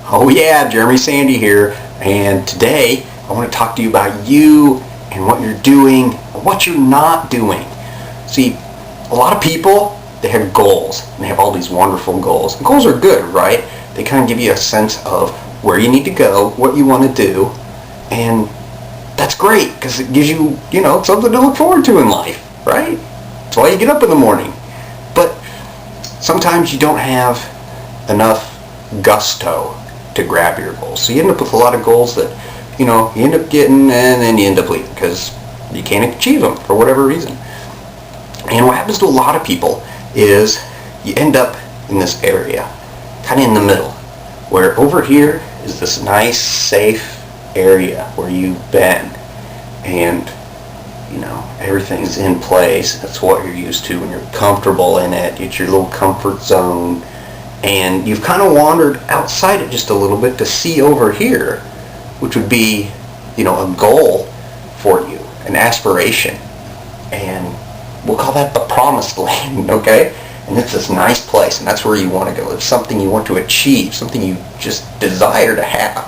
Oh yeah, Jeremy Sandy here, and today I want to talk to you about you and what you're doing and what you're not doing. See, a lot of people, they have goals, and they have all these wonderful goals. And goals are good, right? They kind of give you a sense of where you need to go, what you want to do, and that's great because it gives you, something to look forward to in life, right? That's why you get up in the morning. But sometimes you don't have enough gusto to grab your goals. So you end up with a lot of goals that, you end up getting and then you end up leaving because you can't achieve them for whatever reason. And what happens to a lot of people is you end up in this area, kind of in the middle, where over here is this nice, safe area where you've been and, everything's in place. That's what you're used to and you're comfortable in it. It's your little comfort zone. And you've kind of wandered outside it just a little bit to see over here, which would be, a goal for you, an aspiration. And we'll call that the promised land, okay? And it's this nice place, and that's where you want to go. It's something you want to achieve, something you just desire to have.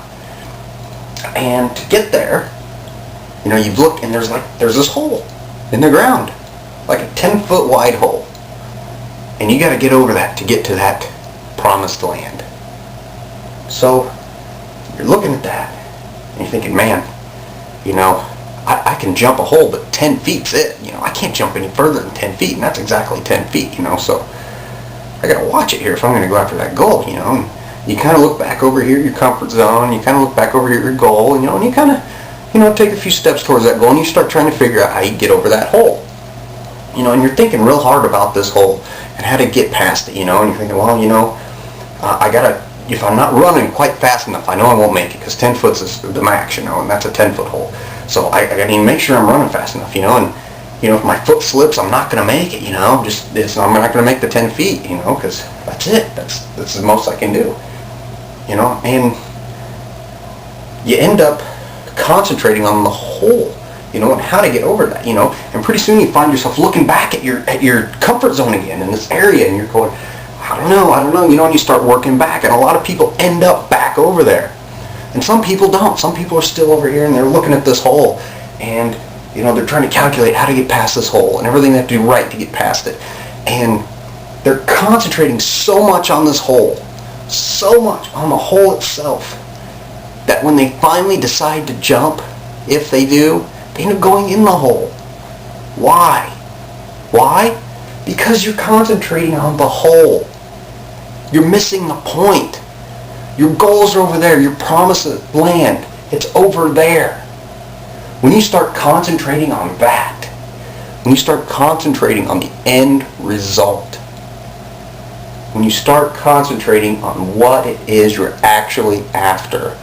And to get there, you've looked and there's this hole in the ground, like a 10-foot wide hole. And you got to get over that to get to that promised land. So you're looking at that and you're thinking, man, I can jump a hole, but 10 feet's it. I can't jump any further than 10 feet, and that's exactly 10 feet, so I got to watch it here if I'm going to go after that goal, And you kind of look back over here, your comfort zone, you kind of look back over here, your goal, and you kind of, take a few steps towards that goal, and you start trying to figure out how you get over that hole. And you're thinking real hard about this hole and how to get past it, and you're thinking, well, I gotta, if I'm not running quite fast enough, I know I won't make it because 10 foot is the max, and that's a 10-foot hole. So I need to make sure I'm running fast enough, and if my foot slips, I'm not gonna make it, I'm not gonna make the 10 feet, because that's it. That's the most I can do, and you end up concentrating on the hole, and how to get over that, and pretty soon you find yourself looking back at your comfort zone again in this area, and you're going, I don't know, and you start working back, and a lot of people end up back over there, and some people don't. Some people are still over here, and they're looking at this hole, and they're trying to calculate how to get past this hole, and everything they have to do right to get past it, and they're concentrating so much on this hole, so much on the hole itself, that when they finally decide to jump, if they do, they end up going in the hole. Why? Why? Because you're concentrating on the hole. You're missing the point. Your goals are over there. Your promised land, it's over there. When you start concentrating on that, when you start concentrating on the end result, when you start concentrating on what it is you're actually after,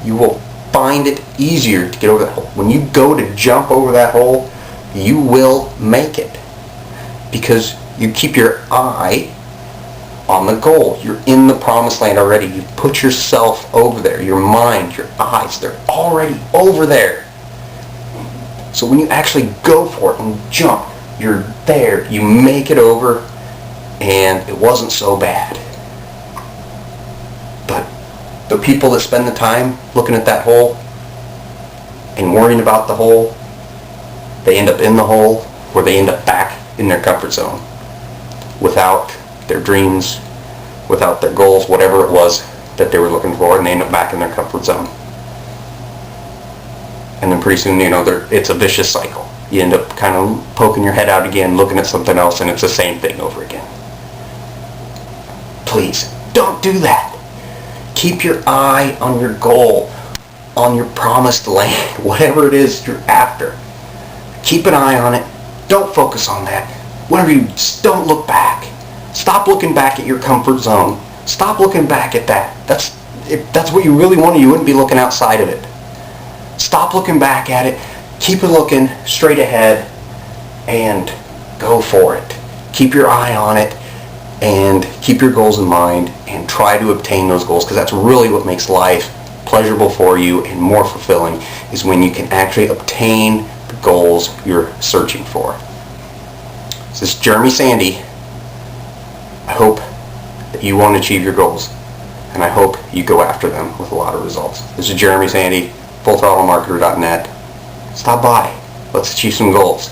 you will find it easier to get over that hole. When you go to jump over that hole, you will make it. Because you keep your eye on the goal. You're in the promised land already. You've put yourself over there. Your mind, your eyes, they're already over there. So when you actually go for it and jump, you're there. You make it over, and it wasn't so bad. But the people that spend the time looking at that hole and worrying about the hole, they end up in the hole, or they end up back in their comfort zone without their dreams, without their goals, whatever it was that they were looking for, and they end up back in their comfort zone. And then pretty soon, it's a vicious cycle. You end up kind of poking your head out again, looking at something else, and it's the same thing over again. Please, don't do that. Keep your eye on your goal, on your promised land, whatever it is you're after. Keep an eye on it. Don't focus on that. Whenever you just don't look back. Stop looking back at your comfort zone. Stop looking back at that. If that's what you really wanted, you wouldn't be looking outside of it. Stop looking back at it. Keep it looking straight ahead and go for it. Keep your eye on it and keep your goals in mind and try to obtain those goals, because that's really what makes life pleasurable for you and more fulfilling, is when you can actually obtain the goals you're searching for. This is Jeremy Sandy. I hope that you want to achieve your goals. and I hope you go after them with a lot of results. This is Jeremy Sandy, fullthrottlemarketer.net. Stop by. Let's achieve some goals.